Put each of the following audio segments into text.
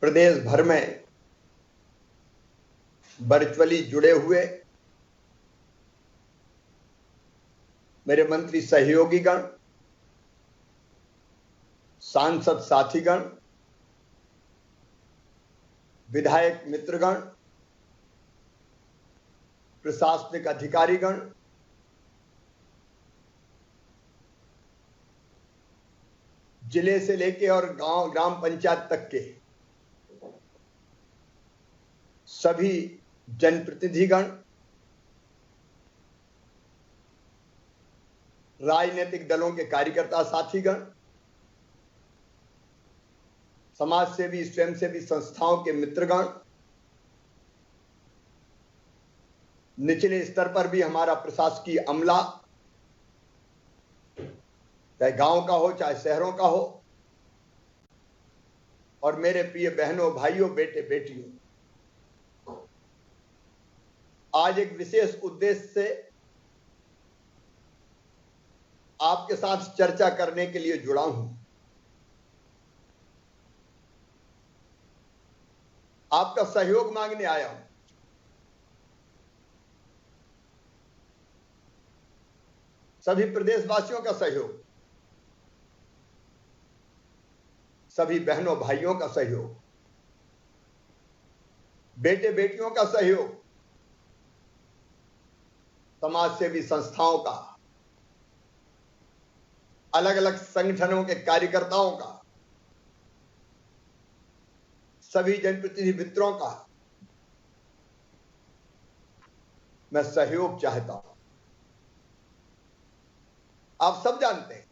प्रदेश भर में वर्चुअली जुड़े हुए मेरे मंत्री सहयोगीगण, सांसद साथीगण, विधायक मित्रगण, प्रशासनिक अधिकारीगण, जिले से लेके और गांव ग्राम पंचायत तक के सभी जनप्रतिनिधिगण, राजनीतिक दलों के कार्यकर्ता साथीगण, समाज सेवी स्वयंसेवी संस्थाओं के मित्रगण, निचले स्तर पर भी हमारा प्रशासकीय अमला, चाहे गांव का हो चाहे शहरों का हो, और मेरे प्रिय बहनों भाइयों बेटे बेटियों, आज एक विशेष उद्देश्य से आपके साथ चर्चा करने के लिए जुड़ा हूं। आपका सहयोग मांगने आया हूं। सभी प्रदेशवासियों का सहयोग, सभी बहनों भाइयों का सहयोग, बेटे बेटियों का सहयोग, समाज सेवी संस्थाओं का, अलग अलग संगठनों के कार्यकर्ताओं का, सभी जनप्रतिनिधि मित्रों का मैं सहयोग चाहता हूं। आप सब जानते हैं,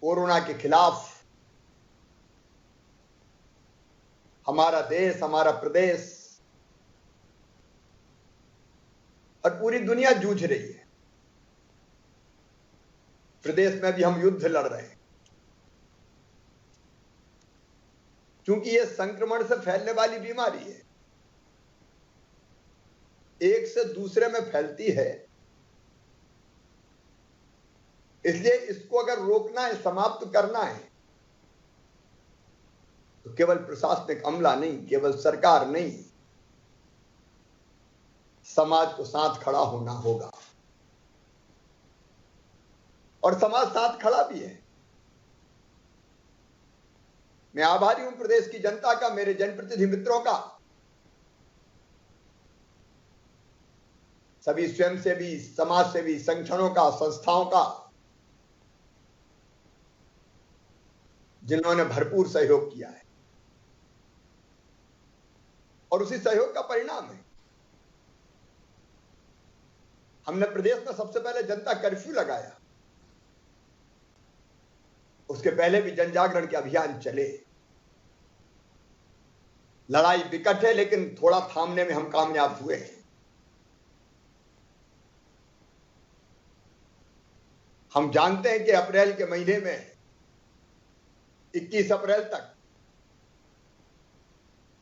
कोरोना के खिलाफ हमारा देश, हमारा प्रदेश और पूरी दुनिया जूझ रही है। प्रदेश में भी हम युद्ध लड़ रहे हैं, क्योंकि यह संक्रमण से फैलने वाली बीमारी है, एक से दूसरे में फैलती है। इसलिए इसको अगर रोकना है, समाप्त करना है, तो केवल प्रशासनिक अमला नहीं, केवल सरकार नहीं, समाज को साथ खड़ा होना होगा। और समाज साथ खड़ा भी है। मैं आभारी हूं प्रदेश की जनता का, मेरे जनप्रतिनिधि मित्रों का, सभी स्वयंसेवी समाज सेवी संगठनों का, संस्थाओं का, जिन्होंने भरपूर सहयोग किया है। और उसी सहयोग का परिणाम है, हमने प्रदेश में सबसे पहले जनता कर्फ्यू लगाया। उसके पहले भी जन जागरण के अभियान चले। लड़ाई विकट है, लेकिन थोड़ा थामने में हम कामयाब हुए हैं। हम जानते हैं कि अप्रैल के महीने में 21 अप्रैल तक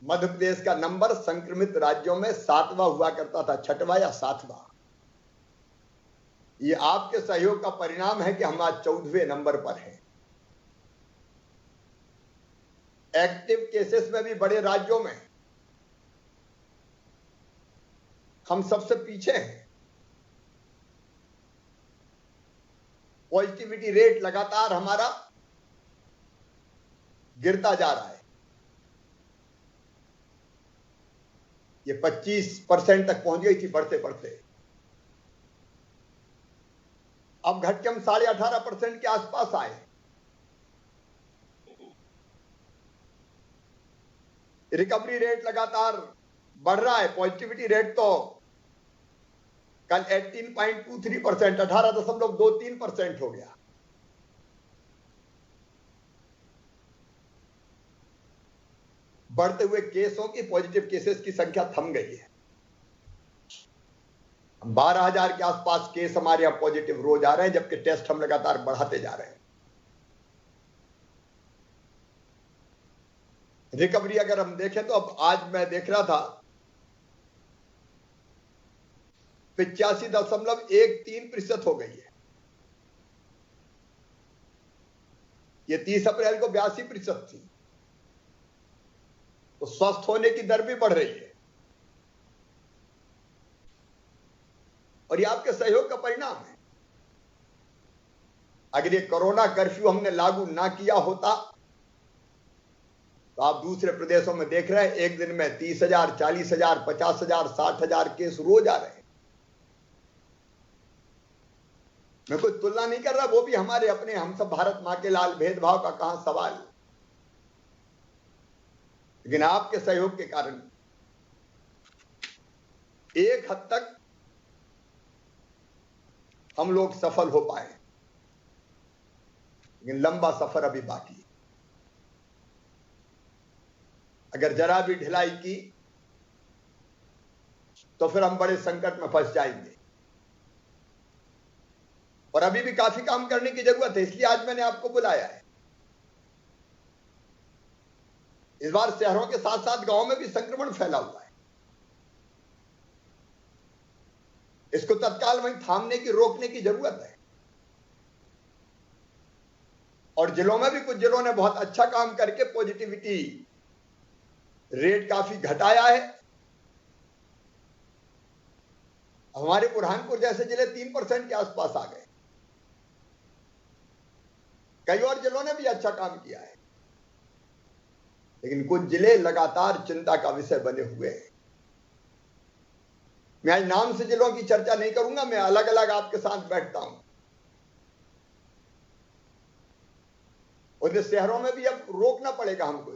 मध्य प्रदेश का नंबर संक्रमित राज्यों में 7वां हुआ करता था, 6वां या 7वां। ये आपके सहयोग का परिणाम है कि हम आज 14वें नंबर पर हैं। एक्टिव केसेस में भी बड़े राज्यों में हम सबसे पीछे हैं। पॉजिटिविटी रेट लगातार हमारा गिरता जा रहा है। ये 25% तक पहुंच गई थी बढ़ते बढ़ते, अब घट के हम 18.5% के आसपास आए। रिकवरी रेट लगातार बढ़ रहा है। पॉजिटिविटी रेट तो कल 18.23%, 18.23% हो गया। बढ़ते हुए केसों की, पॉजिटिव केसेस की संख्या थम गई है। 12,000 के आसपास केस हमारे यहां पॉजिटिव रोज आ रहे हैं, जबकि टेस्ट हम लगातार बढ़ाते जा रहे हैं। रिकवरी अगर हम देखें तो अब आज मैं देख रहा था 85.13% हो गई है। ये 30 अप्रैल को 82% थी। तो स्वस्थ होने की दर भी बढ़ रही है, और ये आपके सहयोग का परिणाम है। अगर ये कोरोना कर्फ्यू हमने लागू ना किया होता तो आप दूसरे प्रदेशों में देख रहे हैं एक दिन में 30,000, 40,000, 50,000, 60,000 केस रोज आ रहे हैं। मैं कोई तुलना नहीं कर रहा, वो भी हमारे अपने, हम सब भारत मां के लाल, भेदभाव का कहां सवाल। लेकिन आपके सहयोग के कारण एक हद तक हम लोग सफल हो पाए, लेकिन लंबा सफर अभी बाकी है। अगर जरा भी ढिलाई की तो फिर हम बड़े संकट में फंस जाएंगे, और अभी भी काफी काम करने की जरूरत है। इसलिए आज मैंने आपको बुलाया है। इस बार शहरों के साथ साथ गांवों में भी संक्रमण फैला हुआ है। इसको तत्काल वहीं थामने की, रोकने की जरूरत है। और जिलों में भी कुछ जिलों ने बहुत अच्छा काम करके पॉजिटिविटी रेट काफी घटाया है। हमारे बुरहानपुर जैसे जिले 3% के आसपास आ गए। कई और जिलों ने भी अच्छा काम किया है, लेकिन कुछ जिले लगातार चिंता का विषय बने हुए हैं। मैं आज नाम से जिलों की चर्चा नहीं करूंगा, मैं अलग अलग आपके साथ बैठता हूं। और शहरों में भी अब रोकना पड़ेगा हमको।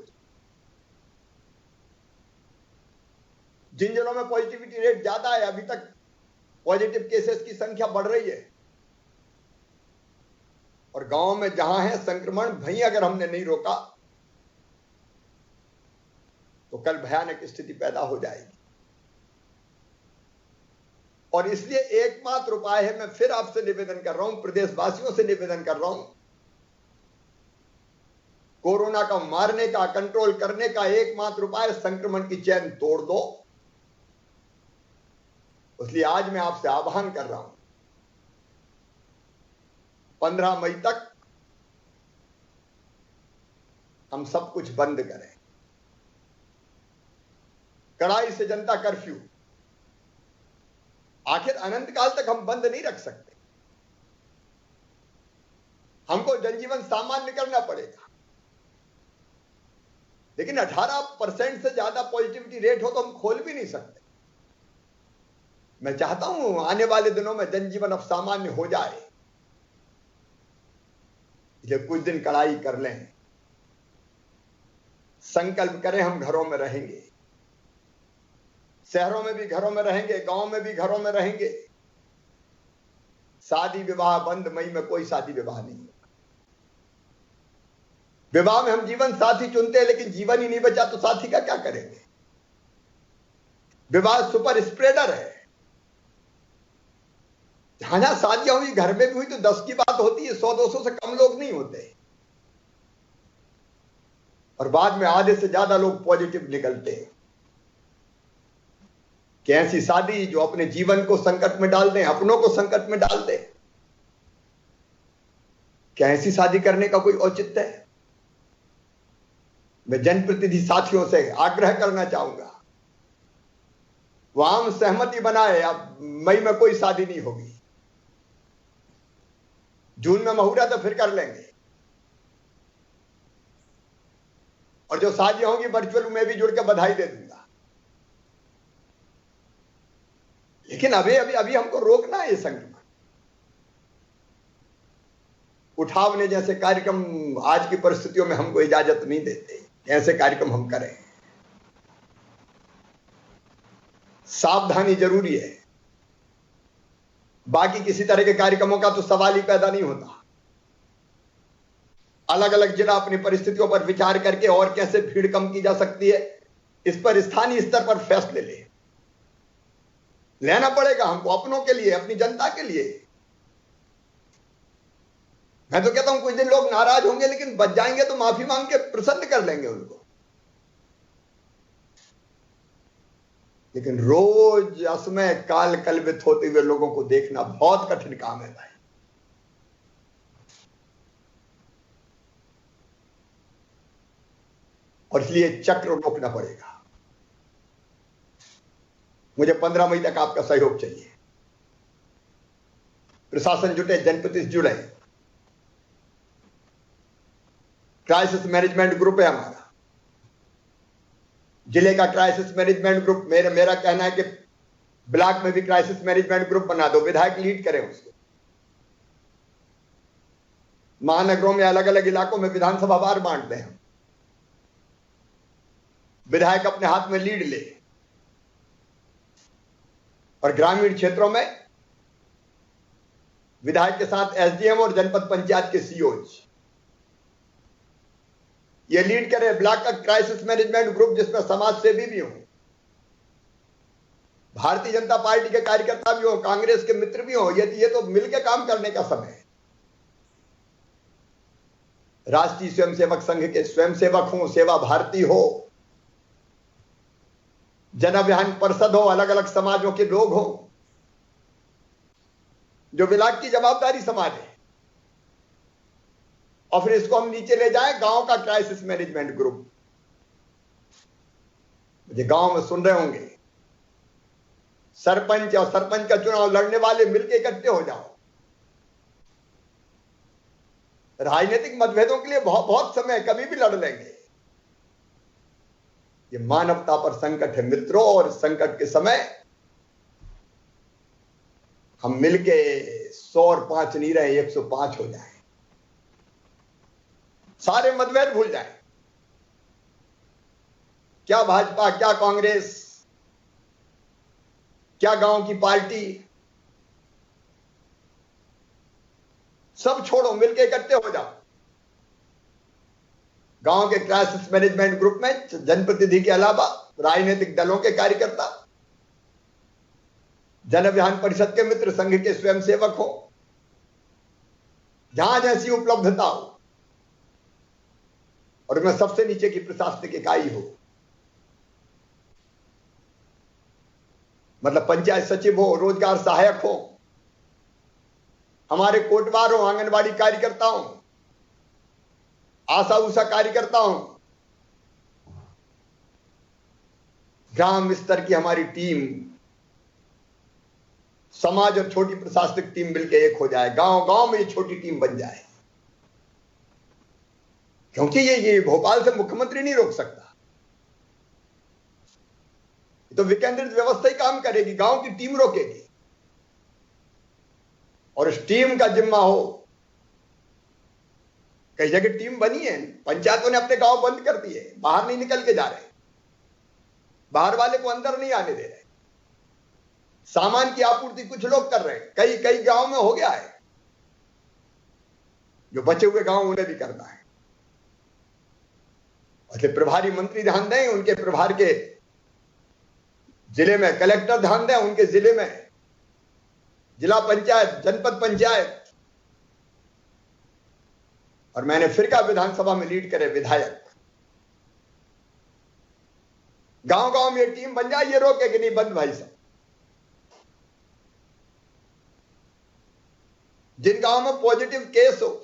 जिन जिलों में पॉजिटिविटी रेट ज्यादा है, अभी तक पॉजिटिव केसेस की संख्या बढ़ रही है, और गांव में जहां है संक्रमण, वहीं अगर हमने नहीं रोका तो कल भयानक स्थिति पैदा हो जाएगी। और इसलिए एकमात्र उपाय है, मैं फिर आपसे निवेदन कर रहा हूं, प्रदेशवासियों से निवेदन कर रहा हूं, कोरोना का मारने का, कंट्रोल करने का एकमात्र उपाय संक्रमण की चेन तोड़ दो। इसलिए आज मैं आपसे आह्वान कर रहा हूं, 15 मई तक हम सब कुछ बंद करें। कड़ाई से जनता कर्फ्यू, आखिर अनंत काल तक हम बंद नहीं रख सकते। हमको जनजीवन सामान्य करना पड़ेगा। लेकिन 18% से ज्यादा पॉजिटिविटी रेट हो तो हम खोल भी नहीं सकते। मैं चाहता हूं आने वाले दिनों में जनजीवन अब सामान्य हो जाए, इसलिए कुछ दिन कड़ाई कर लें, संकल्प करें हम घरों में रहेंगे, शहरों में भी घरों में रहेंगे, गांव में भी घरों में रहेंगे। शादी विवाह बंद, मई में कोई शादी विवाह नहीं होगा। विवाह में हम जीवन साथी चुनते हैं, लेकिन जीवन ही नहीं बचा तो साथी का क्या करेंगे। विवाह सुपर स्प्रेडर है। जहां जहां शादियां हुई, घर में भी हुई तो 10 की बात होती है, 100-200 से कम लोग नहीं होते, और बाद में आधे से ज्यादा लोग पॉजिटिव निकलते हैं। कि ऐसी शादी जो अपने जीवन को संकट में डाल दें, अपनों को संकट में डाल दें, क्या ऐसी शादी करने का कोई औचित्य है? मैं जनप्रतिनिधि साथियों से आग्रह करना चाहूंगा, वो आम सहमति बनाए, अब मई में कोई शादी नहीं होगी, जून में मुहूर्त तो फिर कर लेंगे, और जो शादियां होंगी वर्चुअल में भी जुड़ के बधाई दे दूंगा। लेकिन अभी हमको रोकना है ये संक्रमण। उठावने जैसे कार्यक्रम आज की परिस्थितियों में हमको इजाजत नहीं देते, ऐसे कार्यक्रम हम करें। सावधानी जरूरी है, बाकी किसी तरह के कार्यक्रमों का तो सवाल ही पैदा नहीं होता। अलग अलग जिला अपनी परिस्थितियों पर विचार करके और कैसे भीड़ कम की जा सकती है, इस पर स्थानीय स्तर पर फैसले लेना पड़ेगा हमको, अपनों के लिए, अपनी जनता के लिए। मैं तो कहता हूं कुछ दिन लोग नाराज होंगे, लेकिन बच जाएंगे तो माफी मांग के प्रसन्न कर लेंगे उनको। लेकिन रोज असमय काल कलवित होते हुए लोगों को देखना बहुत कठिन काम है भाई। और इसलिए चक्र रोकना पड़ेगा। मुझे 15 मई तक आपका सहयोग चाहिए। प्रशासन जुटे, जनप्रतिनिधि जुड़े। क्राइसिस मैनेजमेंट ग्रुप है हमारा, जिले का क्राइसिस मैनेजमेंट ग्रुप। मेरा कहना है कि ब्लॉक में भी क्राइसिस मैनेजमेंट ग्रुप बना दो, विधायक लीड करें उसको। महानगरों में अलग अलग इलाकों में विधानसभा वार बांट दें हम, विधायक अपने हाथ में लीड ले। और ग्रामीण क्षेत्रों में विधायक के साथ एसडीएम और जनपद पंचायत के सीओज ये लीड करे। ब्लॉक का क्राइसिस मैनेजमेंट ग्रुप जिसमें समाज सेवी भी हो, भारतीय जनता पार्टी के कार्यकर्ता भी हो, कांग्रेस के मित्र भी हो। ये तो मिलकर काम करने का समय है। राष्ट्रीय स्वयंसेवक संघ के स्वयंसेवक हो, सेवा भारती हो, जन अभियान परिषद हो, अलग अलग समाजों के लोग हो, जो ब्लॉक की जवाबदारी समाज है। और फिर इसको हम नीचे ले जाएं, गांव का क्राइसिस मैनेजमेंट ग्रुप। मुझे गांव में सुन रहे होंगे, सरपंच और सरपंच का चुनाव लड़ने वाले मिलकर इकट्ठे हो जाओ। राजनीतिक मतभेदों के लिए बहुत समय, कभी भी लड़ लेंगे। ये मानवता पर संकट है मित्रों, और संकट के समय हम मिलके 100 और 5 नहीं रहे, 105 हो जाए। सारे मतभेद भूल जाए। क्या भाजपा, क्या कांग्रेस, क्या गांव की पार्टी, सब छोड़ो, मिलके इकट्ठे हो जाओ। गांव के क्राइसिस मैनेजमेंट ग्रुप में जनप्रतिनिधि के अलावा राजनीतिक दलों के कार्यकर्ता, जन अभियान परिषद के मित्र, संघ के स्वयंसेवक हो, जहां जैसी उपलब्धता हो, और मैं सबसे नीचे की प्रशासनिक इकाई हो, मतलब पंचायत सचिव हो, रोजगार सहायक हो, हमारे कोटवार हो, आंगनबाड़ी कार्यकर्ता हो, आशा उषा कार्यकर्ता हो, ग्राम स्तर की हमारी टीम, समाज और छोटी प्रशासनिक टीम मिलकर एक हो जाए। गांव गांव में ये छोटी टीम बन जाए। क्योंकि ये भोपाल से मुख्यमंत्री नहीं रोक सकता, तो विकेंद्रित व्यवस्था ही काम करेगी, गांव की टीम रोकेगी। और इस टीम का जिम्मा हो, कई जगह टीम बनी है, पंचायतों ने अपने गांव बंद कर दिए, बाहर नहीं निकल के जा रहे, बाहर वाले को अंदर नहीं आने दे रहे। सामान की आपूर्ति कुछ लोग कर रहे हैं, कई कई गांव में हो गया है। जो बचे हुए गांव उन्हें भी करना है। और प्रभारी मंत्री ध्यान दें, उनके प्रभार के जिले में कलेक्टर ध्यान दें, उनके जिले में जिला पंचायत, जनपद पंचायत, और मैंने फिर कहा विधानसभा में लीड करे विधायक। गांव गांव में टीम बन जाए, ये रोके कि नहीं बंद भाई साहब। जिन गांव में पॉजिटिव केस हो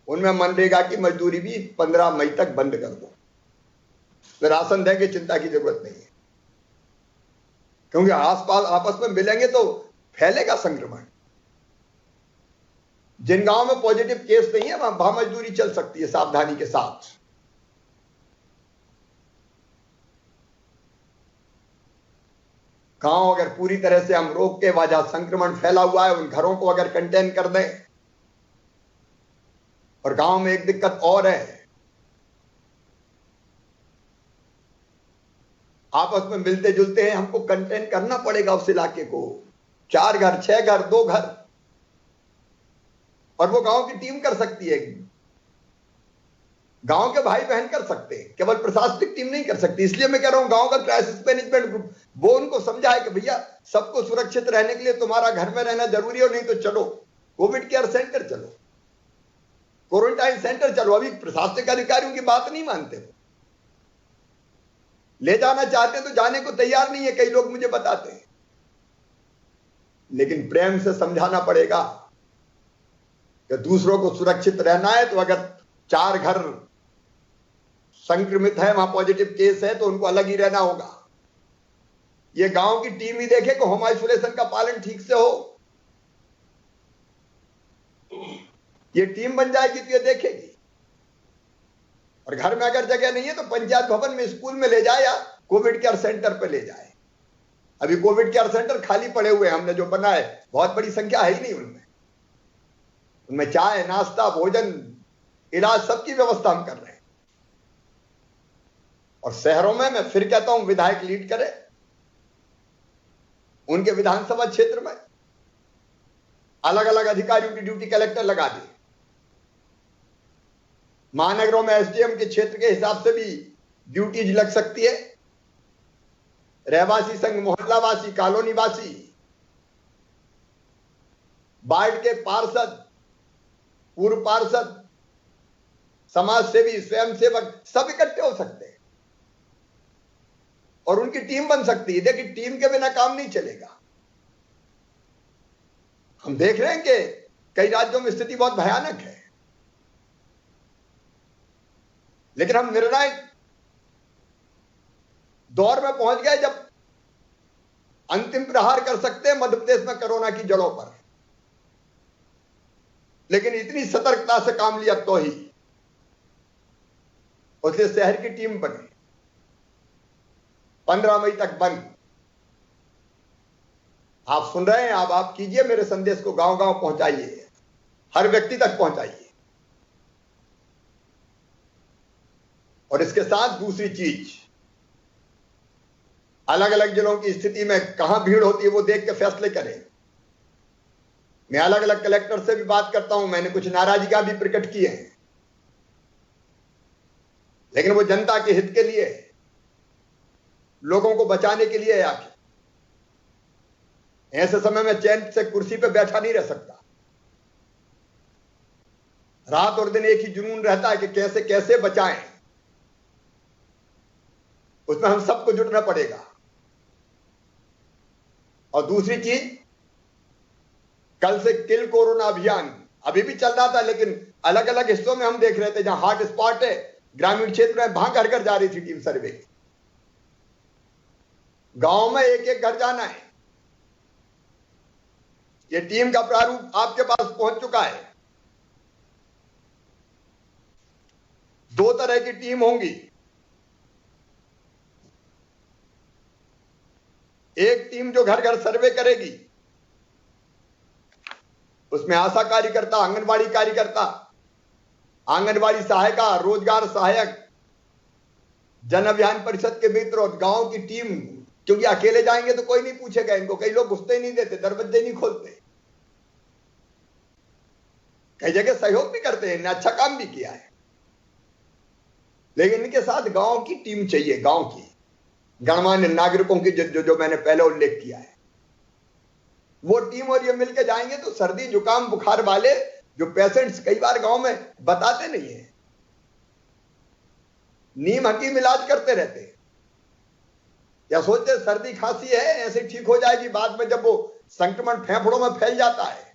उनमें मनरेगा की मजदूरी भी 15 मई तक बंद कर दो। फिर राशन देंगे, चिंता की जरूरत नहीं है, क्योंकि आसपास आपस में मिलेंगे तो फैलेगा संक्रमण। जिन गांव में पॉजिटिव केस नहीं है वहां मजदूरी चल सकती है सावधानी के साथ। गांव अगर पूरी तरह से हम रोक के, वजह संक्रमण फैला हुआ है, उन घरों को अगर कंटेन कर दें। और गांव में एक दिक्कत और है, आपस में मिलते जुलते हैं, हमको कंटेन करना पड़ेगा उस इलाके को। 4 घर, 6 घर, 2 घर, और वो गांव की टीम कर सकती है, गांव के भाई बहन कर सकते हैं, केवल प्रशासनिक टीम नहीं कर सकती। इसलिए मैं कह रहा हूं गांव का क्राइसिस मैनेजमेंट ग्रुप, वो उनको समझाए कि भैया सबको सुरक्षित रहने के लिए तुम्हारा घर में रहना जरूरी हो, नहीं तो चलो कोविड केयर सेंटर चलो, क्वारंटाइन सेंटर चलो। अभी प्रशासनिक अधिकारियों की बात नहीं मानते, ले जाना चाहते तो जाने को तैयार नहीं है, कई लोग मुझे बताते हैं। लेकिन प्रेम से समझाना पड़ेगा कि दूसरों को सुरक्षित रहना है, तो अगर 4 घर संक्रमित है, वहां पॉजिटिव केस है, तो उनको अलग ही रहना होगा। ये गांव की टीम ही देखे कि होम आइसोलेशन का पालन ठीक से हो। ये टीम बन जाएगी तो ये देखेगी। और घर में अगर जगह नहीं है तो पंचायत भवन में, स्कूल में ले जाए या कोविड केयर सेंटर पे ले जाए। अभी कोविड केयर सेंटर खाली पड़े हुए हैं, हमने जो बनाए, बहुत बड़ी संख्या है ही नहीं उनमें। उनमें चाय, नाश्ता, भोजन, इलाज, सबकी व्यवस्था हम कर रहे हैं। और शहरों में मैं फिर कहता हूं, विधायक लीड करे, उनके विधानसभा क्षेत्र में अलग अलग अधिकारियों की ड्यूटी कलेक्टर लगा दी। महानगरों में एसडीएम के क्षेत्र के हिसाब से भी ड्यूटीज लग सकती है। रहवासी संघ, मोहल्लावासी, कॉलोनीवासी, वार्ड के पार्षद, पूर्व पार्षद, समाज सेवी, स्वयंसेवक, सब इकट्ठे हो सकते हैं और उनकी टीम बन सकती है। देखिए, टीम के बिना काम नहीं चलेगा। हम देख रहे हैं कि कई राज्यों में स्थिति बहुत भयानक है, लेकिन हम निर्णायक दौर में पहुंच गए जब अंतिम प्रहार कर सकते हैं मध्य प्रदेश में कोरोना की जड़ों पर। लेकिन इतनी सतर्कता से काम लिया तो ही उससे शहर की टीम बनी। 15 मई तक बंद। आप सुन रहे हैं, आप कीजिए, मेरे संदेश को गांव गांव पहुंचाइए, हर व्यक्ति तक पहुंचाइए। और इसके साथ दूसरी चीज, अलग अलग जिलों की स्थिति में कहां भीड़ होती है वो देख के फैसले करें। मैं अलग अलग कलेक्टर से भी बात करता हूं, मैंने कुछ नाराजगी भी प्रकट की है, लेकिन वो जनता के हित के लिए, लोगों को बचाने के लिए। आखिर ऐसे समय में चैन से कुर्सी पे बैठा नहीं रह सकता। रात और दिन एक ही जुनून रहता है कि कैसे कैसे बचाएं। उसमें हम सबको जुटना पड़ेगा। और दूसरी चीज, कल से किल कोरोना अभियान अभी भी चल रहा था, लेकिन अलग अलग हिस्सों में हम देख रहे थे जहां हॉट स्पॉट है, ग्रामीण क्षेत्र में, वहां घर घर जा रही थी टीम सर्वे। गांव में एक एक घर जाना है। ये टीम का प्रारूप आपके पास पहुंच चुका है। 2 तरह की टीम होंगी। एक टीम जो घर घर सर्वे करेगी, उसमें आशा कार्यकर्ता, आंगनबाड़ी कार्यकर्ता, आंगनबाड़ी सहायिका, रोजगार सहायक, जन अभियान परिषद के मित्र और गांव की टीम। क्योंकि अकेले जाएंगे तो कोई नहीं पूछेगा इनको, कई लोग घुसते ही नहीं देते, दरवाजे नहीं खोलते। कई जगह सहयोग भी करते हैं, इन्हें अच्छा काम भी किया है, लेकिन इनके साथ गांव की टीम चाहिए। गांव की गणमान्य नागरिकों की जो मैंने पहले उल्लेख किया है, वो टीम और ये मिलकर जाएंगे तो सर्दी जुकाम बुखार वाले जो पेशेंट्स कई बार गांव में बताते नहीं है, नीम हकीम इलाज करते रहते हैं या सोचते सर्दी खांसी है ऐसे ठीक हो जाएगी, बाद में जब वो संक्रमण फेफड़ों में फैल जाता है,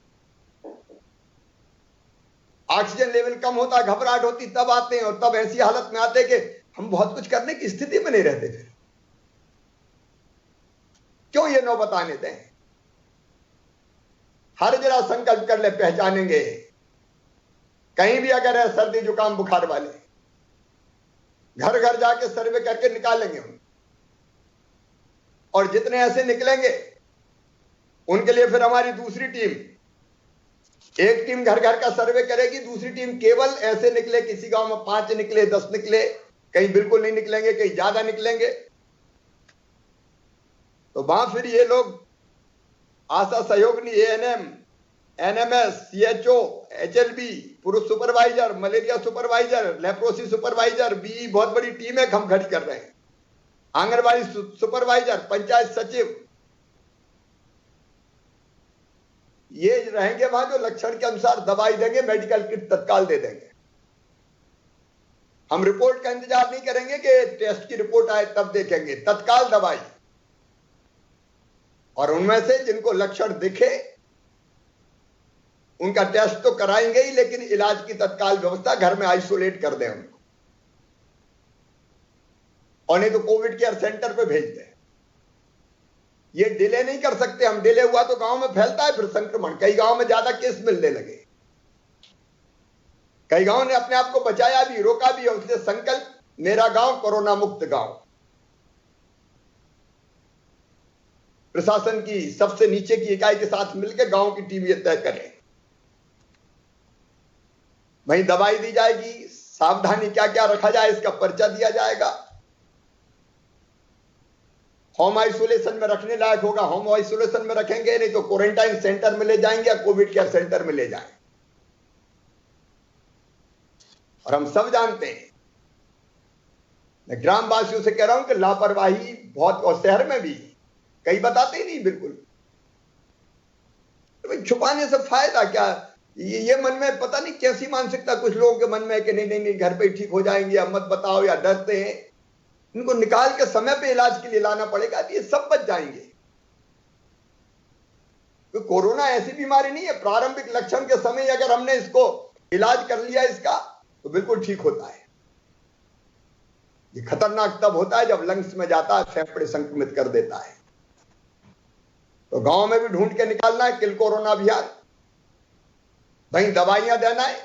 ऑक्सीजन लेवल कम होता, घबराहट होती, तब आते हैं और तब ऐसी हालत में आते कि हम बहुत कुछ करने की स्थिति में नहीं रहते। फिर क्यों ये नौबत आने दें? हर जरा संकल्प कर ले, पहचानेंगे। कहीं भी अगर है सर्दी जुकाम बुखार वाले, घर घर जाके सर्वे करके निकालेंगे उन। और जितने ऐसे निकलेंगे उनके लिए फिर हमारी दूसरी टीम, एक टीम घर घर का सर्वे करेगी, दूसरी टीम केवल ऐसे निकले, किसी गांव में 5 निकले, 10 निकले, कहीं बिल्कुल नहीं निकलेंगे, कहीं ज्यादा निकलेंगे, तो वहां फिर ये लोग आशा सहयोगिनी, एएनएम, एनएमएस, सीएचओ, एचएलबी, पुरुष supervisor, malaria supervisor, leprosy supervisor, B, बहुत बड़ी टीम है हम खड़ी कर रहे हैं, आंगनबाड़ी सुपरवाइजर, पंचायत सचिव, ये रहेंगे वहां, जो लक्षण के अनुसार दवाई देंगे, मेडिकल किट तत्काल दे देंगे। हम रिपोर्ट का इंतजार नहीं करेंगे कि टेस्ट की रिपोर्ट आए तब देखेंगे, तत्काल दवाई। और उनमें से जिनको लक्षण दिखे उनका टेस्ट तो कराएंगे ही, लेकिन इलाज की तत्काल व्यवस्था, घर में आइसोलेट कर दें उनको। और नहीं तो कोविड केयर सेंटर पे भेज दें। ये डिले नहीं कर सकते हम। डिले हुआ तो गांव में फैलता है फिर संक्रमण। कई गांव में ज्यादा केस मिलने लगे, कई गांव ने अपने आप को बचाया भी, रोका भी। और उससे संकल्प मेरा गांव कोरोना मुक्त गांव। प्रशासन की सबसे नीचे की इकाई के साथ मिलकर गांव की टीम ये तय करे। वहीं दवाई दी जाएगी, सावधानी क्या क्या रखा जाए इसका पर्चा दिया जाएगा। होम आइसोलेशन में रखने लायक होगा, होम आइसोलेशन में रखेंगे, नहीं तो क्वारंटाइन सेंटर में ले जाएंगे या कोविड केयर सेंटर में ले जाएंगे। और हम सब जानते हैं, मैं ग्राम वासियों से कह रहा हूं कि लापरवाही बहुत, और शहर में भी कई बताते ही नहीं बिल्कुल। तो भाई छुपाने से फायदा क्या? ये मन में पता नहीं कैसी मानसिकता कुछ लोगों के मन में है कि नहीं नहीं नहीं घर पे ही ठीक हो जाएंगे, अब मत बताओ, या डरते हैं। इनको निकाल के समय पे इलाज के लिए लाना पड़ेगा तो ये सब बच जाएंगे। तो कोरोना ऐसी बीमारी नहीं है, प्रारंभिक लक्षण के समय अगर हमने इसको इलाज कर लिया इसका तो बिल्कुल ठीक होता है। ये खतरनाक तब होता है जब लंग्स में जाता है, फेफड़े संक्रमित कर देता है। तो गांव में भी ढूंढ के निकालना है किल कोरोना अभियान। वहीं दवाइयां देना है,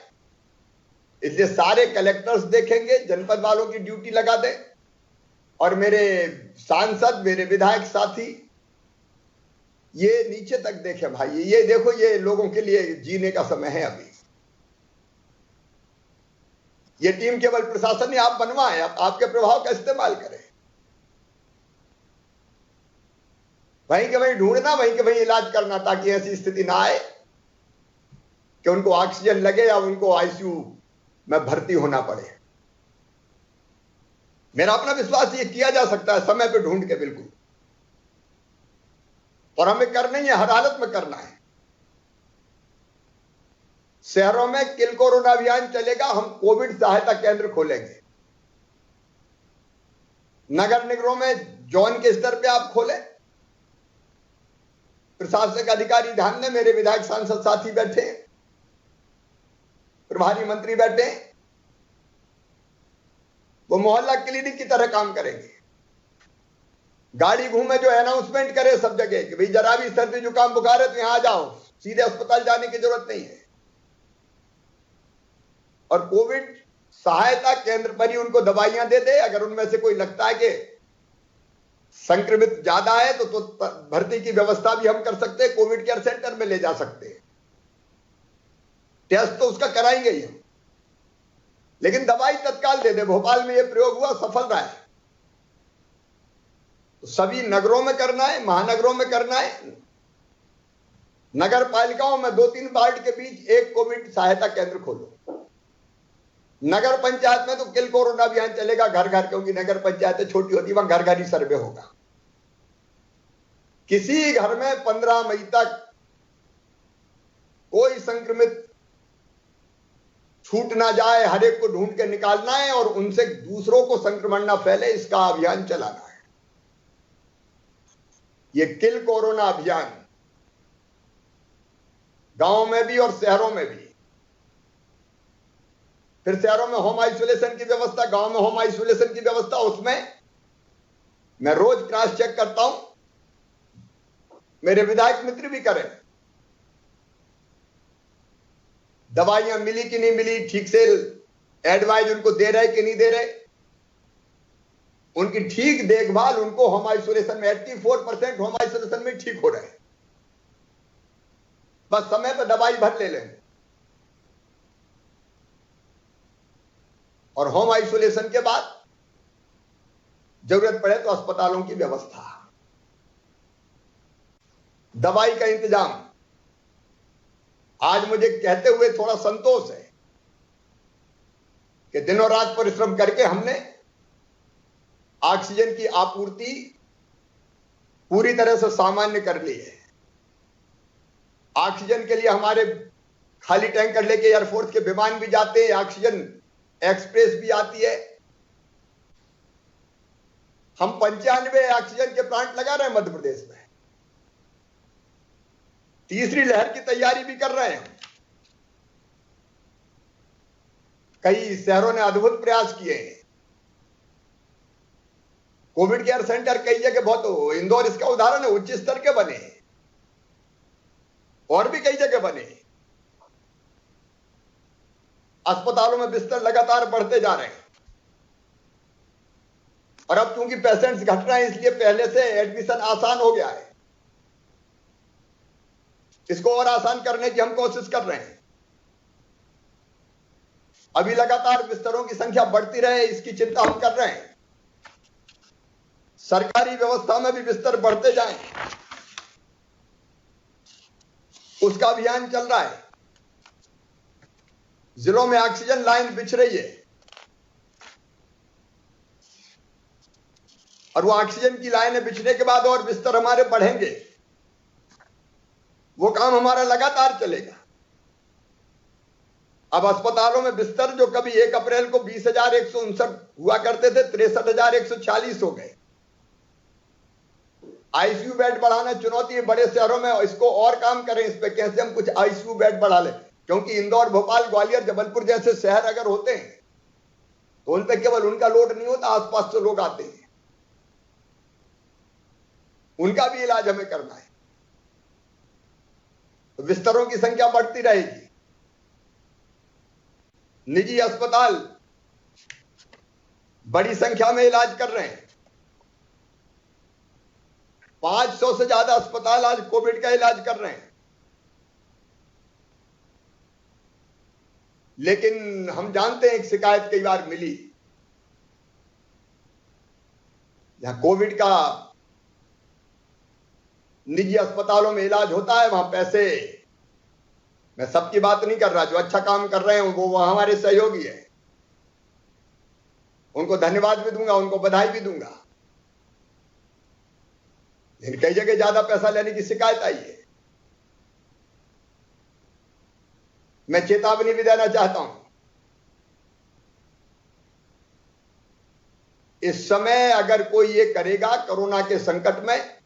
इसलिए सारे कलेक्टर्स देखेंगे, जनपद वालों की ड्यूटी लगा दें। और मेरे सांसद, मेरे विधायक साथी ये नीचे तक देखें भाई, ये देखो, ये लोगों के लिए जीने का समय है अभी। ये टीम केवल प्रशासन ने आप बनवाए, आपके प्रभाव का इस्तेमाल करें। वहीं के वहीं ढूंढना, वहीं के वहीं इलाज करना, ताकि ऐसी स्थिति ना आए कि उनको ऑक्सीजन लगे या उनको आईसीयू में भर्ती होना पड़े। मेरा अपना विश्वास ये किया जा सकता है समय पे ढूंढ के, बिल्कुल। और हमें करना ही है, हर हालत में करना है। शहरों में किल कोरोना अभियान चलेगा, हम कोविड सहायता केंद्र खोलेंगे। नगर निगमों में जोन के स्तर पे आप खोलें। प्रशासनिक अधिकारी ध्यान दें, मेरे विधायक सांसद साथी बैठे, प्रभारी मंत्री बैठे, वो मोहल्ला क्लिनिक की तरह काम करेंगे। गाड़ी घूमे जो अनाउंसमेंट करे सब जगह कि भाई जरा भी सर्दी जुकाम बुखार है तो यहां आ जाओ, सीधे अस्पताल जाने की जरूरत नहीं है। और कोविड सहायता केंद्र पर ही उनको दवाइयां दे दे। अगर उनमें से कोई लगता है कि संक्रमित ज्यादा है तो भर्ती की व्यवस्था भी हम कर सकते हैं, कोविड केयर सेंटर में ले जा सकते हैं। टेस्ट तो उसका कराएंगे ही हम, लेकिन दवाई तत्काल दे दे। भोपाल में यह प्रयोग हुआ, सफल रहा है। तो सभी नगरों में करना है, महानगरों में करना है, नगर पालिकाओं में 2-3 वार्ड के बीच एक कोविड सहायता केंद्र खोलो। नगर पंचायत में तो किल कोरोना अभियान चलेगा घर घर, क्योंकि नगर पंचायतें छोटी होती, वहां घर घर ही सर्वे होगा। किसी घर में 15 मई तक कोई संक्रमित छूट ना जाए, हर एक को ढूंढ के निकालना है और उनसे दूसरों को संक्रमण ना फैले, इसका अभियान चलाना है। ये किल कोरोना अभियान गांव में भी और शहरों में भी। फिर शहरों में होम आइसोलेशन की व्यवस्था, गांव में होम आइसोलेशन की व्यवस्था। उसमें मैं रोज क्रॉस चेक करता हूं, मेरे विधायक मित्र भी करें, दवाइयां मिली कि नहीं मिली, ठीक से एडवाइज उनको दे रहे कि नहीं दे रहे, उनकी ठीक देखभाल। उनको होम आइसोलेशन में 84% होम आइसोलेशन में ठीक हो रहे हैं, बस समय पर दवाई भर ले लें। और होम आइसोलेशन के बाद जरूरत पड़े तो अस्पतालों की व्यवस्था, दवाई का इंतजाम। आज मुझे कहते हुए थोड़ा संतोष है कि दिनों रात परिश्रम करके हमने ऑक्सीजन की आपूर्ति पूरी तरह से सामान्य कर ली है। ऑक्सीजन के लिए हमारे खाली टैंकर लेके एयरफोर्स के विमान भी जाते हैं, ऑक्सीजन एक्सप्रेस भी आती है। हम 95 ऑक्सीजन के प्लांट लगा रहे हैं मध्य प्रदेश में। तीसरी लहर की तैयारी भी कर रहे हैं। कई शहरों ने अद्भुत प्रयास किए हैं। कोविड केयर सेंटर कई जगह बहुत हो, इंदौर इसका उदाहरण है, उच्च स्तर के बने, और भी कई जगह बने। अस्पतालों में बिस्तर लगातार बढ़ते जा रहे हैं, और अब चूंकि पेशेंट्स घट रहे हैं इसलिए पहले से एडमिशन आसान हो गया है। इसको और आसान करने की हम कोशिश कर रहे हैं। अभी लगातार बिस्तरों की संख्या बढ़ती रहे इसकी चिंता हम कर रहे हैं। सरकारी व्यवस्था में भी बिस्तर बढ़ते जाएं, उसका अभियान चल रहा है। जिलों में ऑक्सीजन लाइन बिछ रही है, और वो ऑक्सीजन की लाइनें बिछने के बाद और बिस्तर हमारे बढ़ेंगे। वो काम हमारा लगातार चलेगा। अब अस्पतालों में बिस्तर जो कभी 1 अप्रैल को 20,159 हुआ करते थे, 63,146 हो गए। आईसीयू बेड बढ़ाना चुनौती है बड़े शहरों में, इसको और काम करें इस पे, कैसे हम कुछ आईसीयू बेड बढ़ा लें। क्योंकि इंदौर, भोपाल, ग्वालियर, जबलपुर जैसे शहर अगर होते हैं तो उन पे केवल उनका लोड नहीं होता, आसपास से लोग आते हैं, उनका भी इलाज हमें करना है। तो बिस्तरों की संख्या बढ़ती रहेगी। निजी अस्पताल बड़ी संख्या में इलाज कर रहे हैं। 500 से ज्यादा अस्पताल आज कोविड का इलाज कर रहे हैं। लेकिन हम जानते हैं एक शिकायत कई बार मिली, जहां कोविड का निजी अस्पतालों में इलाज होता है वहां पैसे, मैं सबकी बात नहीं कर रहा, जो अच्छा काम कर रहे हैं वो हमारे सहयोगी है, उनको धन्यवाद भी दूंगा, उनको बधाई भी दूंगा। लेकिन कई जगह ज्यादा पैसा लेने की शिकायत आई है। मैं चेतावनी भी देना चाहता हूं, इस समय अगर कोई ये करेगा कोरोना के संकट में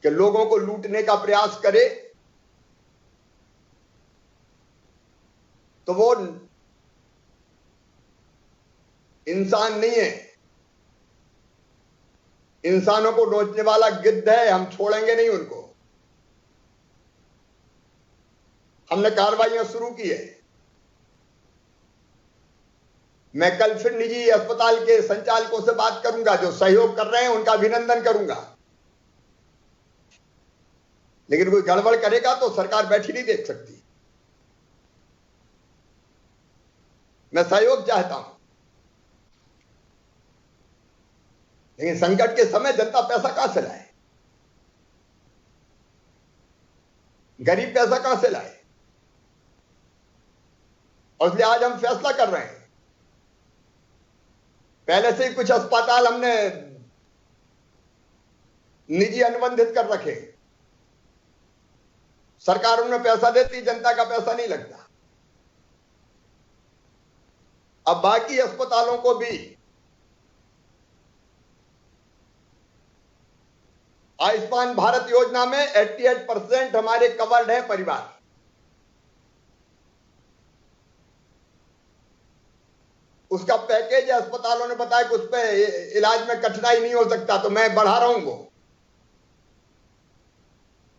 कि लोगों को लूटने का प्रयास करे, तो वो इंसान नहीं है, इंसानों को नोचने वाला गिद्ध है। हम छोड़ेंगे नहीं उनको। हमने कार्रवाइयां शुरू की है। मैं कल फिर निजी अस्पताल के संचालकों से बात करूंगा, जो सहयोग कर रहे हैं उनका अभिनंदन करूंगा। लेकिन कोई गड़बड़ करेगा तो सरकार बैठी नहीं देख सकती। मैं सहयोग चाहता हूं, लेकिन संकट के समय जनता पैसा कहां से लाए, गरीब पैसा कहां से लाए। और इसलिए आज हम फैसला कर रहे हैं। पहले से ही कुछ अस्पताल हमने निजी अनुबंधित कर रखे, सरकार उनमें पैसा देती, जनता का पैसा नहीं लगता। अब बाकी अस्पतालों को भी आयुष्मान भारत योजना में 88% हमारे कवर्ड है परिवार। उसका पैकेज अस्पतालों ने बताया कि उस पर इलाज में कठिनाई नहीं हो सकता, तो मैं बढ़ा रहा हूं। वो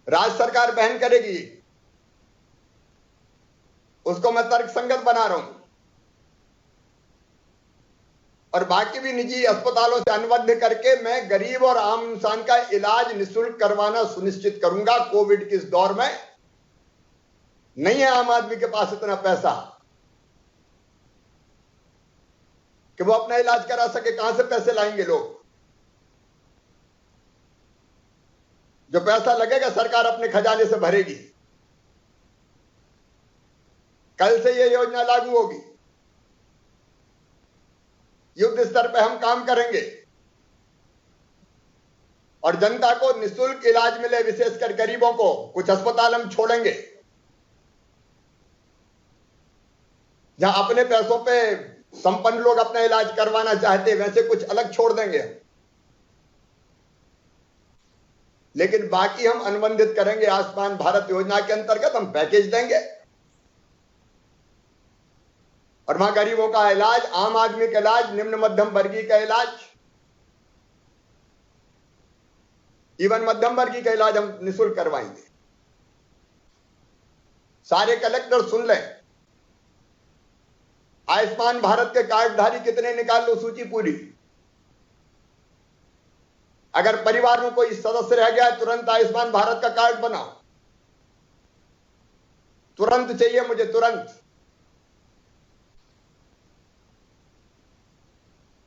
राज्य सरकार बहन करेगी, उसको मैं तर्कसंगत बना रहा हूं। और बाकी भी निजी अस्पतालों से अनुबंध करके मैं गरीब और आम इंसान का इलाज निःशुल्क करवाना सुनिश्चित करूंगा। कोविड के इस दौर में नहीं है आम आदमी के पास इतना पैसा कि वो अपना इलाज करा सके। कहां से पैसे लाएंगे लोग? जो पैसा लगेगा सरकार अपने खजाने से भरेगी। कल से ये योजना लागू होगी। युद्ध स्तर पर हम काम करेंगे और जनता को निःशुल्क इलाज मिले, विशेषकर गरीबों को। कुछ अस्पताल हम छोड़ेंगे, जहां अपने पैसों पे संपन्न लोग अपना इलाज करवाना चाहते हैं, वैसे कुछ अलग छोड़ देंगे। लेकिन बाकी हम अनुबंधित करेंगे। आयुष्मान भारत योजना के अंतर्गत हम पैकेज देंगे। और वहां गरीबों का इलाज, आम आदमी का इलाज, निम्न मध्यम वर्गीय का इलाज, इवन मध्यम वर्गीय का इलाज हम निःशुल्क करवाएंगे। सारे कलेक्टर सुन लें, आयुष्मान भारत के कार्डधारी कितने निकाल लो, सूची पूरी। अगर परिवार में कोई सदस्य रह गया, तुरंत आयुष्मान भारत का कार्ड बनाओ, तुरंत चाहिए मुझे, तुरंत।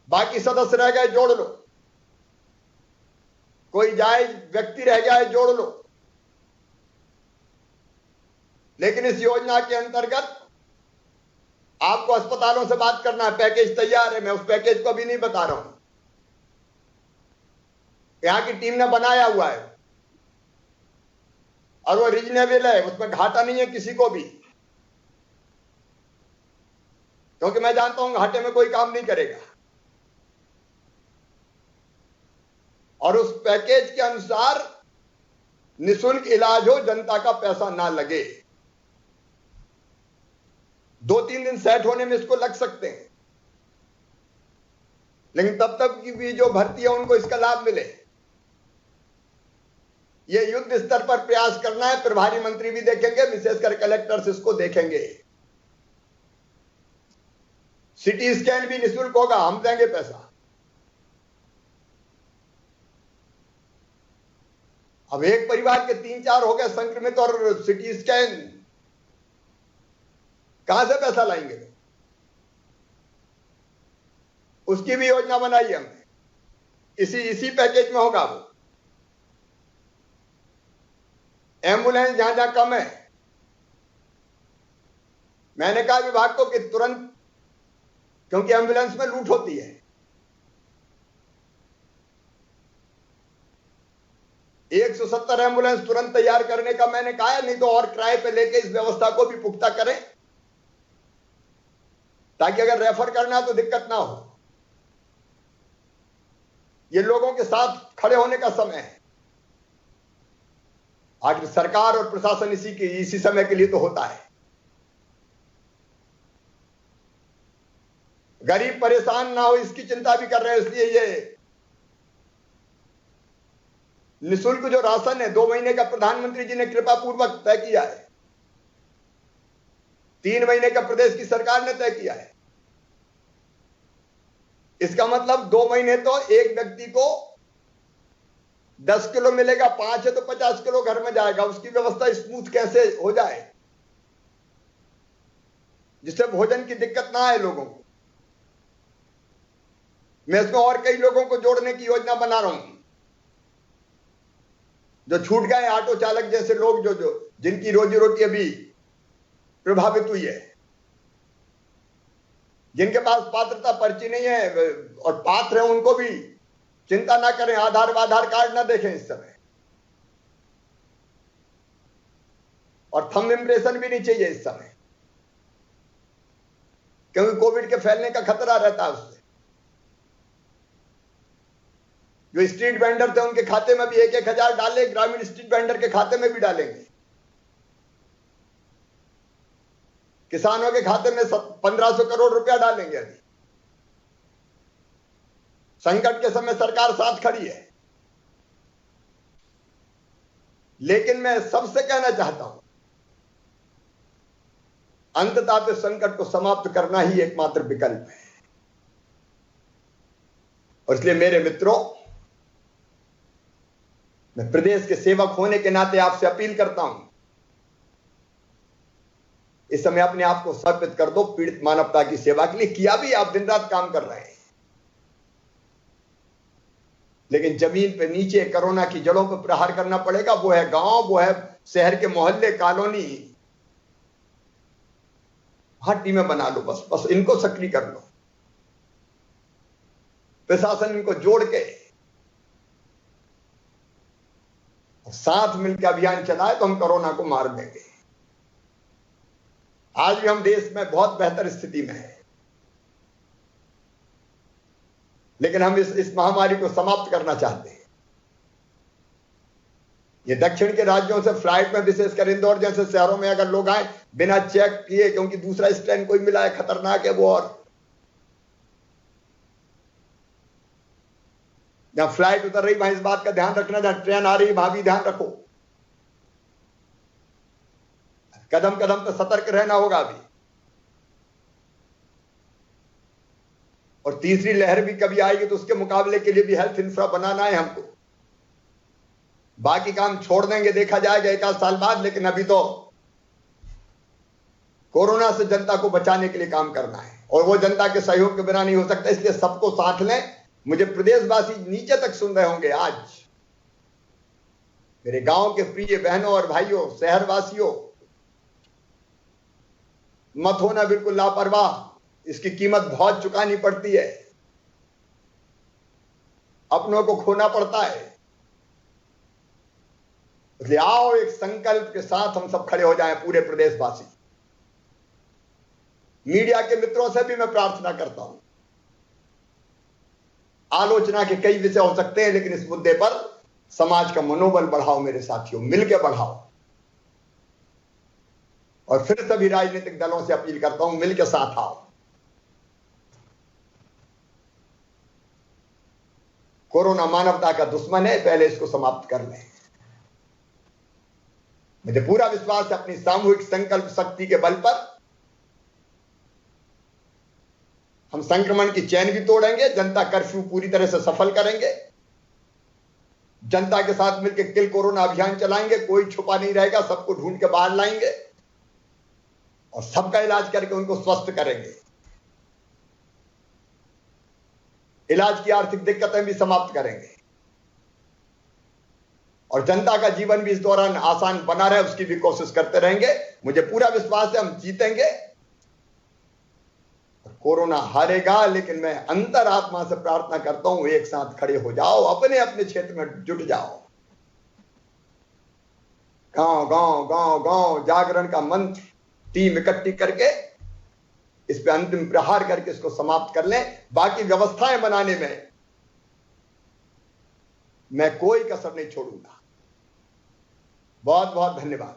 बाकी सदस्य रह गए जोड़ लो, कोई जायज व्यक्ति रह गया है जोड़ लो। लेकिन इस योजना के अंतर्गत आपको अस्पतालों से बात करना है, पैकेज तैयार है, मैं उस पैकेज को भी नहीं बता रहा हूं, यहां की टीम ने बनाया हुआ है और वो रीजनेबल है, उसमें घाटा नहीं है किसी को भी, क्योंकि मैं जानता हूं घाटे में कोई काम नहीं करेगा। और उस पैकेज के अनुसार निःशुल्क इलाज हो, जनता का पैसा ना लगे। 2-3 दिन सेट होने में इसको लग सकते हैं, लेकिन तब तक की भी जो भर्ती है उनको इसका लाभ मिले, ये युद्ध स्तर पर प्रयास करना है। प्रभारी मंत्री भी देखेंगे, विशेषकर कलेक्टर्स इसको देखेंगे। सिटी स्कैन भी निःशुल्क होगा, हम देंगे पैसा। अब एक परिवार के 3-4 हो गए संक्रमित और सिटी स्कैन, कहां से पैसा लाएंगे? उसकी भी योजना बनाई हमने, इसी पैकेज में होगा वो। एम्बुलेंस जहां जहां कम है, मैंने कहा विभाग को कि तुरंत, क्योंकि एम्बुलेंस में लूट होती है, 170 एम्बुलेंस तुरंत तैयार करने का मैंने कहा है, नहीं तो और किराए पे लेके इस व्यवस्था को भी पुख्ता करें, ताकि अगर रेफर करना है तो दिक्कत ना हो। ये लोगों के साथ खड़े होने का समय है। आखिर सरकार और प्रशासन इसी समय के लिए तो होता है। गरीब परेशान ना हो इसकी चिंता भी कर रहे हैं, इसलिए ये निःशुल्क जो राशन है 2 महीने का प्रधानमंत्री जी ने कृपा पूर्वक तय किया है, 3 महीने का प्रदेश की सरकार ने तय किया है। इसका मतलब 2 महीने तो एक व्यक्ति को 10 किलो मिलेगा, 5 है तो 50 किलो घर में जाएगा। उसकी व्यवस्था स्मूथ कैसे हो जाए, जिससे भोजन की दिक्कत ना आए लोगों को। मैं इसमें और कई लोगों को जोड़ने की योजना बना रहा हूं, जो छूट गए, ऑटो चालक जैसे लोग जो जिनकी रोजी रोटी अभी प्रभावित हुई है, जिनके पास पात्रता पर्ची नहीं है और पात्र है, उनको भी चिंता ना करें, आधार कार्ड ना देखें इस समय, और थंब इंप्रेशन भी नहीं चाहिए इस समय, क्योंकि कोविड के फैलने का खतरा रहता है उससे। जो स्ट्रीट वेंडर थे उनके खाते में भी 1-1 हजार डाले, ग्रामीण स्ट्रीट वेंडर के खाते में भी डालेंगे। किसानों के खाते में 1500 करोड़ रुपया डालेंगे। अभी संकट के समय सरकार साथ खड़ी है, लेकिन मैं सबसे कहना चाहता हूं, अंततः तो संकट को समाप्त करना ही एकमात्र विकल्प है। और इसलिए मेरे मित्रों, मैं प्रदेश के सेवक होने के नाते आपसे अपील करता हूं, इस समय अपने आप को समर्पित कर दो पीड़ित मानवता की सेवा के लिए। किया भी, आप दिन रात काम कर रहे हैं, लेकिन जमीन पे नीचे कोरोना की जड़ों पर प्रहार करना पड़ेगा। वो है गांव, वो है शहर के मोहल्ले, कॉलोनी, वहां टीमें बना लो, बस इनको सक्रिय कर लो। प्रशासन इनको जोड़ के साथ मिलकर अभियान चलाए तो हम कोरोना को मार देंगे। आज भी हम देश में बहुत बेहतर स्थिति में हैं, लेकिन हम इस महामारी को समाप्त करना चाहते हैं। ये दक्षिण के राज्यों से फ्लाइट में, विशेषकर इंदौर जैसे शहरों में अगर लोग आए बिना चेक किए, क्योंकि दूसरा स्ट्रेन कोई मिला है खतरनाक है वो, और जहां फ्लाइट उतर रही वहां इस बात का ध्यान रखना, जहां ट्रेन आ रही वहां भी ध्यान रखो, कदम कदम पर सतर्क रहना होगा अभी। और तीसरी लहर भी कभी आएगी तो उसके मुकाबले के लिए भी हेल्थ इंफ्रा बनाना है हमको। बाकी काम छोड़ देंगे, देखा जाएगा एक आध साल बाद, लेकिन अभी तो कोरोना से जनता को बचाने के लिए काम करना है, और वो जनता के सहयोग के बिना नहीं हो सकता। इसलिए सबको साथ लें। मुझे प्रदेशवासी नीचे तक सुन रहे होंगे आज, मेरे गांव के प्रिय बहनों और भाइयों, शहरवासियों, मत होना बिल्कुल लापरवाह, इसकी कीमत बहुत चुकानी पड़ती है, अपनों को खोना पड़ता है। इसलिए आओ एक संकल्प के साथ हम सब खड़े हो जाएं, पूरे प्रदेशवासी। मीडिया के मित्रों से भी मैं प्रार्थना करता हूं, आलोचना के कई विषय हो सकते हैं, लेकिन इस मुद्दे पर समाज का मनोबल बढ़ाओ मेरे साथियों, मिलकर बढ़ाओ। और फिर सभी राजनीतिक दलों से अपील करता हूं, मिलकर साथ आओ। कोरोना मानवता का दुश्मन है, पहले इसको समाप्त कर लें। मुझे पूरा विश्वास है अपनी सामूहिक संकल्प शक्ति के बल पर हम संक्रमण की चैन भी तोड़ेंगे, जनता कर्फ्यू पूरी तरह से सफल करेंगे, जनता के साथ मिलकर किल कोरोना अभियान चलाएंगे, कोई छुपा नहीं रहेगा, सबको ढूंढ के बाहर लाएंगे और सबका इलाज करके उनको स्वस्थ करेंगे। इलाज की आर्थिक दिक्कतें भी समाप्त करेंगे और जनता का जीवन भी इस दौरान आसान बना रहे उसकी भी कोशिश करते रहेंगे। मुझे पूरा विश्वास है हम जीतेंगे, कोरोना हारेगा। लेकिन मैं अंतरात्मा से प्रार्थना करता हूं, एक साथ खड़े हो जाओ, अपने अपने क्षेत्र में जुट जाओ, गांव गांव गांव गांव जागरण का मंत्र, टीम इकट्ठी करके इस पे अंतिम प्रहार करके इसको समाप्त कर लें। बाकी व्यवस्थाएं बनाने में मैं कोई कसर नहीं छोड़ूंगा। बहुत बहुत धन्यवाद।